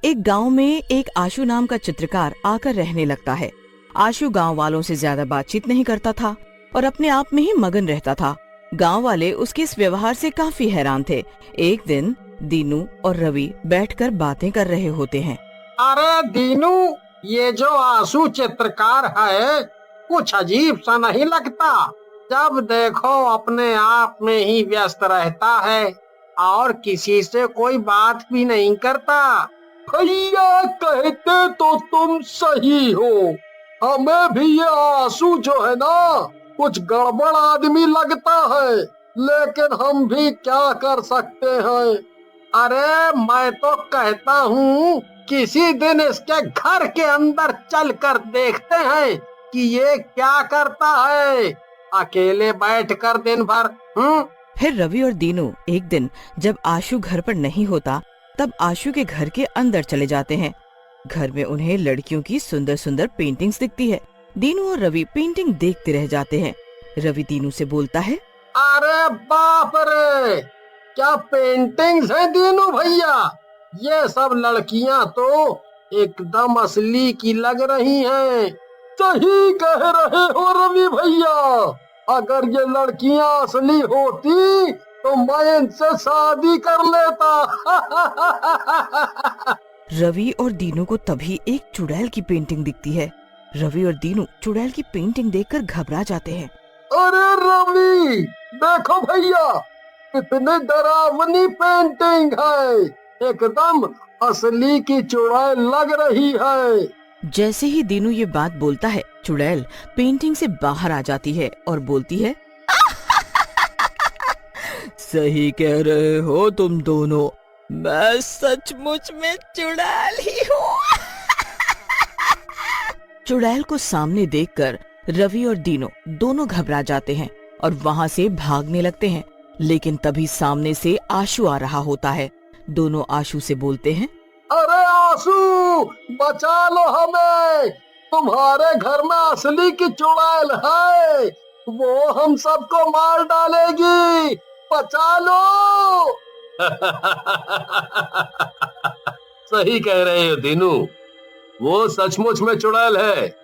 एक गांव में एक आशु नाम का चित्रकार आकर रहने लगता है। आशु गांव वालों से ज्यादा बातचीत नहीं करता था और अपने आप में ही मगन रहता था। गांव वाले उसके इस व्यवहार से काफी हैरान थे। एक दिन दीनू और रवि बैठकर बातें कर रहे होते हैं। अरे दीनू, ये जो आशु चित्रकार है कुछ अजीब सा नहीं लगता? जब देखो अपने आप में ही व्यस्त रहता है और किसी से कोई बात भी नहीं करता। भैया कहते तो तुम सही हो, हमें भी ये आंसू जो है ना कुछ गड़बड़ आदमी लगता है, लेकिन हम भी क्या कर सकते हैं। अरे मैं तो कहता हूँ किसी दिन इसके घर के अंदर चलकर देखते हैं कि ये क्या करता है, अकेले बैठकर दिन भर। फिर रवि और दीनू एक दिन जब आशु घर पर नहीं होता तब आशु के घर के अंदर चले जाते हैं। घर में उन्हें लड़कियों की सुंदर सुंदर पेंटिंग्स दिखती है। दीनू और रवि पेंटिंग देखते रह जाते हैं। रवि दीनू से बोलता है, अरे बाप रे, क्या पेंटिंग्स हैं दीनू भैया! ये सब लड़कियां तो एकदम असली की लग रही हैं। सही कह रहे हो रवि भैया, अगर ये लड़कियां असली होती तो मैं इनसे शादी कर लेता। रवि और दीनू को तभी एक चुड़ैल की पेंटिंग दिखती है। रवि और दीनू चुड़ैल की पेंटिंग देखकर घबरा जाते हैं। अरे रवि, देखो भैया, इतनी डरावनी पेंटिंग है, एकदम असली की चुड़ैल लग रही है। जैसे ही दीनू ये बात बोलता है, चुड़ैल पेंटिंग से बाहर आ जाती है और बोलती है, सही कह रहे हो तुम दोनों, मैं सचमुच में चुड़ैल ही हूँ। चुड़ैल को सामने देखकर रवि और दीनू दोनों घबरा जाते हैं और वहाँ से भागने लगते हैं। लेकिन तभी सामने से आशु आ रहा होता है। दोनों आशु से बोलते हैं, अरे आशु, बचा लो हमें, तुम्हारे घर में असली की चुड़ैल है, वो हम सबको मार डालेगी, बचा लो। सही कह रहे हो दीनू, वो सचमुच में चुड़ैल है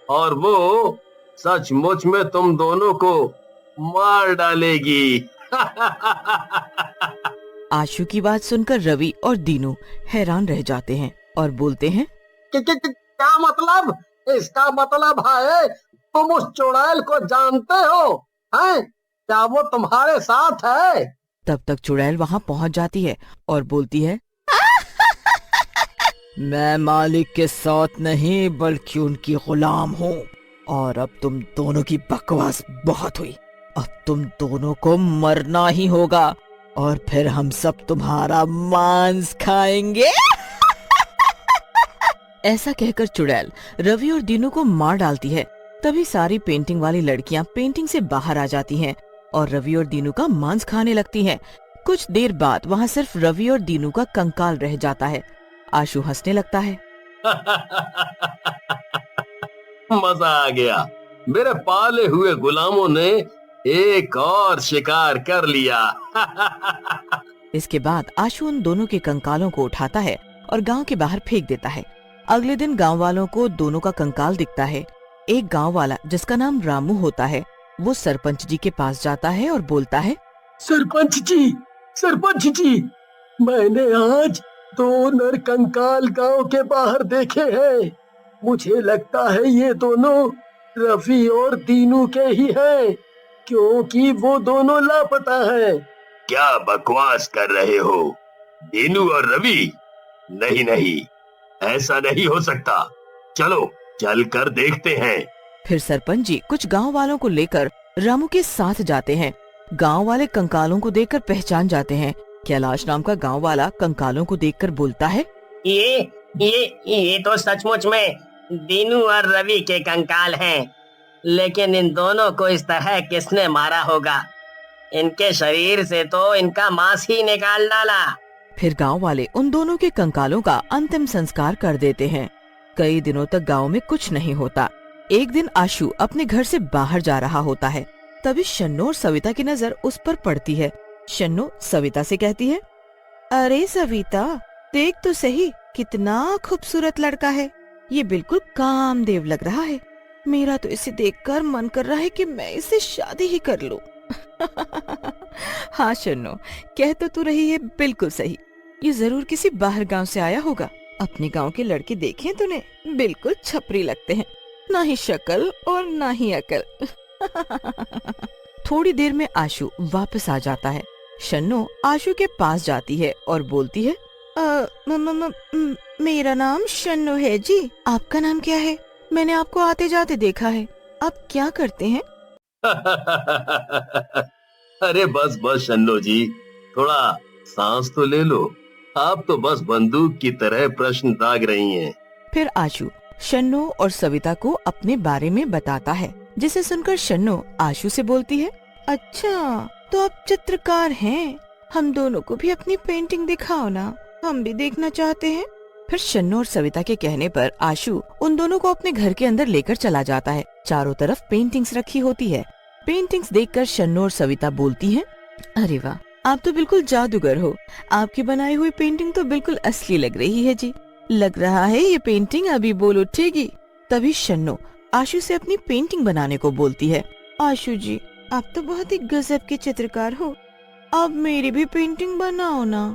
और वो सचमुच में तुम दोनों को मार डालेगी। आशु की बात सुनकर रवि और दीनू हैरान रह जाते हैं और बोलते हैं, क्या मतलब? इसका मतलब है तुम उस चुड़ैल को जानते हो? हैं? क्या वो तुम्हारे साथ है? तब तक चुड़ैल वहाँ पहुँच जाती है और बोलती है, मैं मालिक के साथ नहीं बल्कि उनकी गुलाम हूँ, और अब तुम दोनों की बकवास बहुत हुई। अब तुम दोनों को मरना ही होगा और फिर हम सब तुम्हारा मांस खाएंगे। ऐसा कहकर चुड़ैल रवि और दीनू को मार डालती है। तभी सारी पेंटिंग वाली लड़कियां पेंटिंग से बाहर आ जाती हैं और रवि और दीनू का मांस खाने लगती हैं। कुछ देर बाद वहाँ सिर्फ रवि और दीनू का कंकाल रह जाता है। आशु हंसने लगता है। मजा आ गया, मेरे पाले हुए गुलामों ने एक और शिकार कर लिया। इसके बाद आशु उन दोनों के कंकालों को उठाता है और गांव के बाहर फेंक देता है। अगले दिन गांव वालों को दोनों का कंकाल दिखता है। एक गांव वाला जिसका नाम रामू होता है, वो सरपंच जी के पास जाता है और बोलता है, सरपंच जी, मैंने आज 2 नर कंकाल गांव के बाहर देखे हैं। मुझे लगता है ये दोनों रवि और दीनू के ही हैं, क्योंकि वो दोनों लापता हैं। क्या बकवास कर रहे हो दीनू और रवि? नहीं, ऐसा नहीं हो सकता, चलो चल कर देखते हैं। फिर सरपंच जी कुछ गांव वालों को लेकर रामू के साथ जाते हैं। गांव वाले कंकालों को देखकर पहचान जाते हैं। कैलाश नाम का गांव वाला कंकालों को देखकर बोलता है, ये तो सचमुच में दीनू और रवि के कंकाल हैं, लेकिन इन दोनों को इस तरह किसने मारा होगा? इनके शरीर से तो इनका मांस ही निकाल डाला। फिर गांव वाले उन दोनों के कंकालों का अंतिम संस्कार कर देते हैं। कई दिनों तक गांव में कुछ नहीं होता। एक दिन आशु अपने घर से बाहर जा रहा होता है। तभी शन्नो और सविता की नजर उस पर पड़ती है। शन्नो सविता से कहती है, अरे सविता, देख तो सही कितना खूबसूरत लड़का है। ये बिल्कुल कामदेव लग रहा है। मेरा तो इसे देखकर मन कर रहा है कि मैं इससे शादी ही कर लूं। हाँ शन्नो, कह तो तू रही है बिल्कुल सही। ये जरूर किसी बाहर गांव से आया होगा। अपने गांव के लड़के देखे तूने, बिल्कुल छपरी लगते हैं, ना ही शक्ल और ना ही अकल। थोड़ी देर में आशु वापस आ जाता है। शन्नो आशु के पास जाती है और बोलती है, मेरा नाम शन्नो है जी, आपका नाम क्या है? मैंने आपको आते जाते देखा है, आप क्या करते हैं? अरे बस बस शन्नो जी, थोड़ा सांस तो ले लो। आप तो बस बंदूक की तरह प्रश्न दाग रही हैं। फिर आशु शन्नो और सविता को अपने बारे में बताता है, जिसे सुनकर शन्नो आशु से बोलती है, अच्छा तो आप चित्रकार हैं, हम दोनों को भी अपनी पेंटिंग दिखाओ ना, हम भी देखना चाहते हैं। फिर शन्नो और सविता के कहने पर आशु उन दोनों को अपने घर के अंदर लेकर चला जाता है। चारों तरफ पेंटिंग्स रखी होती है। पेंटिंग्स देखकर शन्नो और सविता बोलती हैं, अरे वाह, आप तो बिल्कुल जादूगर हो। आपकी बनाई हुई पेंटिंग तो बिल्कुल असली लग रही है जी। लग रहा है ये पेंटिंग अभी बोल उठेगी। तभी शन्नो आशु से अपनी पेंटिंग बनाने को बोलती है। आशु जी, आप तो बहुत ही गजब के चित्रकार हो, आप मेरी भी पेंटिंग बनाओ ना।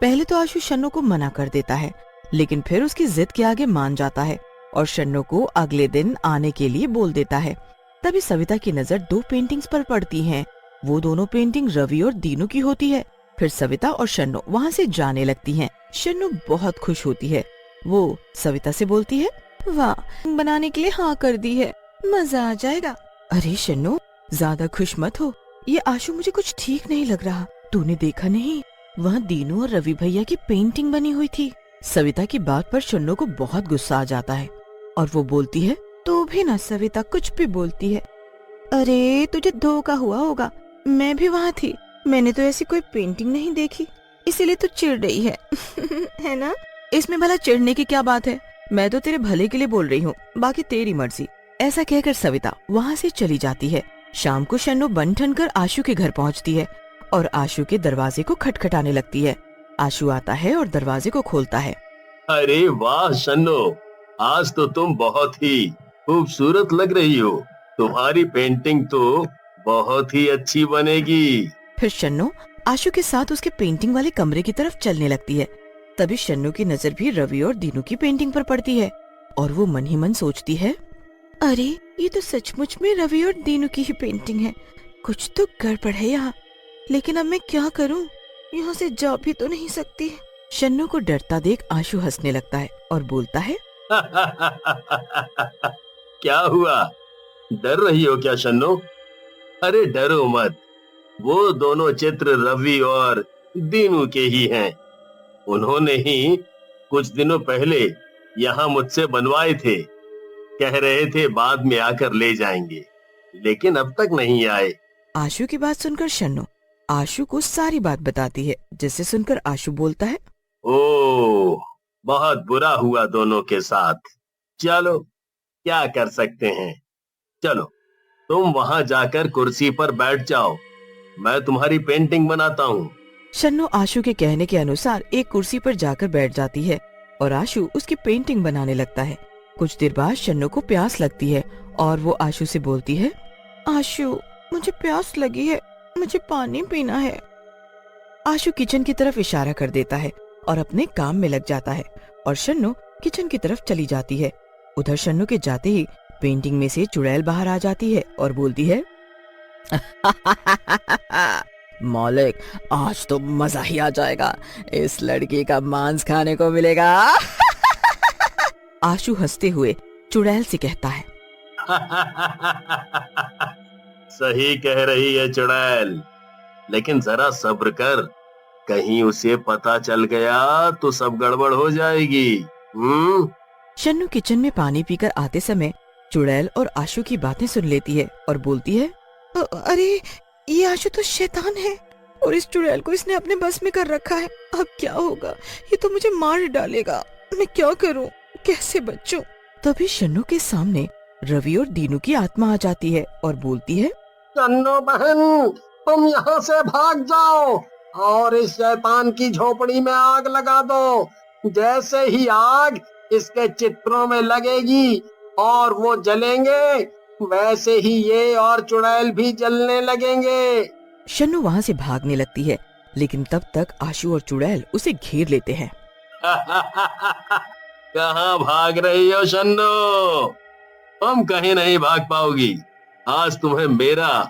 पहले तो आशु शन्नो को मना कर देता है, लेकिन फिर उसकी जिद के आगे मान जाता है और शन्नो को अगले दिन आने के लिए बोल देता है। तभी सविता की नजर दो पेंटिंग्स पर पड़ती है। वो दोनों पेंटिंग रवि और दीनू की होती है। फिर सविता और शन्नो वहाँ से जाने लगती हैं। शन्नो बहुत खुश होती है। वो सविता से बोलती है, वाह, बनाने के लिए हाँ कर दी है, मजा आ जाएगा। अरे शन्नो, ज्यादा खुश मत हो, ये आशु मुझे कुछ ठीक नहीं लग रहा। तूने देखा नहीं, वहाँ दीनू और रवि भैया की पेंटिंग बनी हुई थी। सविता की बात पर शन्नो को बहुत गुस्सा आ जाता है और वो बोलती है, तू भी ना सविता कुछ भी बोलती है। अरे तुझे धोखा हुआ होगा, मैं भी वहाँ थी, मैंने तो ऐसी कोई पेंटिंग नहीं देखी, इसीलिए तू चिढ़ रही है। है ना? इसमें भला चिढ़ने की क्या बात है, मैं तो तेरे भले के लिए बोल रही हूँ, बाकी तेरी मर्जी। ऐसा कहकर सविता वहाँ से चली जाती है। शाम को शन्नो बन ठन कर आशु के घर पहुँचती है और आशु के दरवाजे को खटखटाने लगती है। आशु आता है और दरवाजे को खोलता है। अरे वाह शन्नो, आज तो तुम बहुत ही खूबसूरत लग रही हो। तुम्हारी पेंटिंग तो बहुत ही अच्छी बनेगी। फिर शन्नो आशु के साथ उसके पेंटिंग वाले कमरे की तरफ चलने लगती है। तभी शन्नो की नजर भी रवि और दीनू की पेंटिंग पर पड़ती है और वो मन ही मन सोचती है, अरे ये तो सचमुच में रवि और दीनू की ही पेंटिंग है, कुछ तो गड़बड़ है यहाँ। लेकिन अब मैं क्या करूँ, यहाँ से जा भी तो नहीं सकती। शन्नो को डरता देख आशु हंसने लगता है और बोलता है, क्या हुआ, डर रही हो क्या शन्नो? अरे डरो मत, वो दोनों चित्र रवि और दीनू के ही हैं। उन्होंने ही कुछ दिनों पहले यहाँ मुझसे बनवाए थे। कह रहे थे बाद में आकर ले जाएंगे, लेकिन अब तक नहीं आए। आशु की बात सुनकर शन्नो आशु को सारी बात बताती है, जिसे सुनकर आशु बोलता है, ओह, बहुत बुरा हुआ दोनों के साथ। चलो क्या कर सकते हैं, चलो तुम वहां जाकर कुर्सी पर बैठ जाओ, मैं तुम्हारी पेंटिंग बनाता हूँ। शन्नो आशु के कहने के अनुसार एक कुर्सी पर जाकर बैठ जाती है और आशु उसकी पेंटिंग बनाने लगता है। कुछ देर बाद शन्नो को प्यास लगती है और वो आशु से बोलती है, आशु मुझे प्यास लगी है, मुझे पानी पीना है। आशु किचन की तरफ इशारा कर देता है और अपने काम में लग जाता है और शन्नो किचन की तरफ चली जाती है। उधर शन्नो के जाते ही पेंटिंग में से चुड़ैल बाहर आ जाती है और बोलती है, मौलिक, आज तो मजा ही आ जाएगा, इस लड़की का मांस खाने को मिलेगा। आशु हंसते हुए चुड़ैल से कहता है, सही कह रही है चुड़ैल, लेकिन जरा सब्र कर, कहीं उसे पता चल गया तो सब गड़बड़ हो जाएगी। शन्नु किचन में पानी पीकर आते समय चुड़ैल और आशु की बातें सुन लेती है और बोलती है, अरे ये आशु तो शैतान है और इस चुड़ैल को इसने अपने बस में कर रखा है। अब क्या होगा, ये तो मुझे मार डालेगा, मैं क्या करूं, कैसे बचूं? तभी शन्नु के सामने रवि और दीनू की आत्मा आ जाती है और बोलती है, शन्नो बहन, तुम यहाँ से भाग जाओ और इस शैतान की झोपड़ी में आग लगा दो। जैसे ही आग इसके चित्रों में लगेगी और वो जलेंगे, वैसे ही ये और चुड़ैल भी जलने लगेंगे। शन्नू वहाँ से भागने लगती है, लेकिन तब तक आशु और चुड़ैल उसे घेर लेते हैं। कहाँ भाग रही हो शन्नो? तुम कहीं नहीं भाग पाओगी। आज तुम्हें मेरा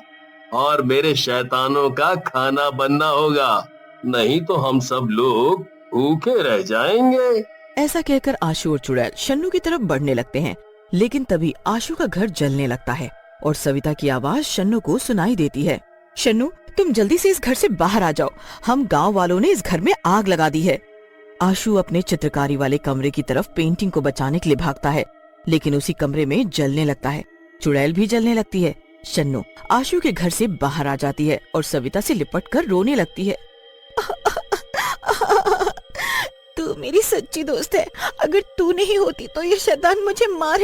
और मेरे शैतानों का खाना बनना होगा, नहीं तो हम सब लोग भूखे रह जाएंगे। ऐसा कहकर आशु और चुड़ैल शन्नू की तरफ बढ़ने लगते हैं, लेकिन तभी आशु का घर जलने लगता है और सविता की आवाज शन्नू को सुनाई देती है। शन्नू, तुम जल्दी से इस घर से बाहर आ जाओ, हम गांव वालों ने इस घर में आग लगा दी है। आशु अपने चित्रकारी वाले कमरे की तरफ पेंटिंग को बचाने के लिए भागता है, लेकिन उसी कमरे में जलने लगता है। चुड़ैल भी जलने लगती है। शन्नू आशु के घर से बाहर आ जाती है और सविता से लिपट कर रोने लगती है। तू मेरी सच्ची दोस्त है, अगर तू नहीं होती तो ये शैतान मुझे मार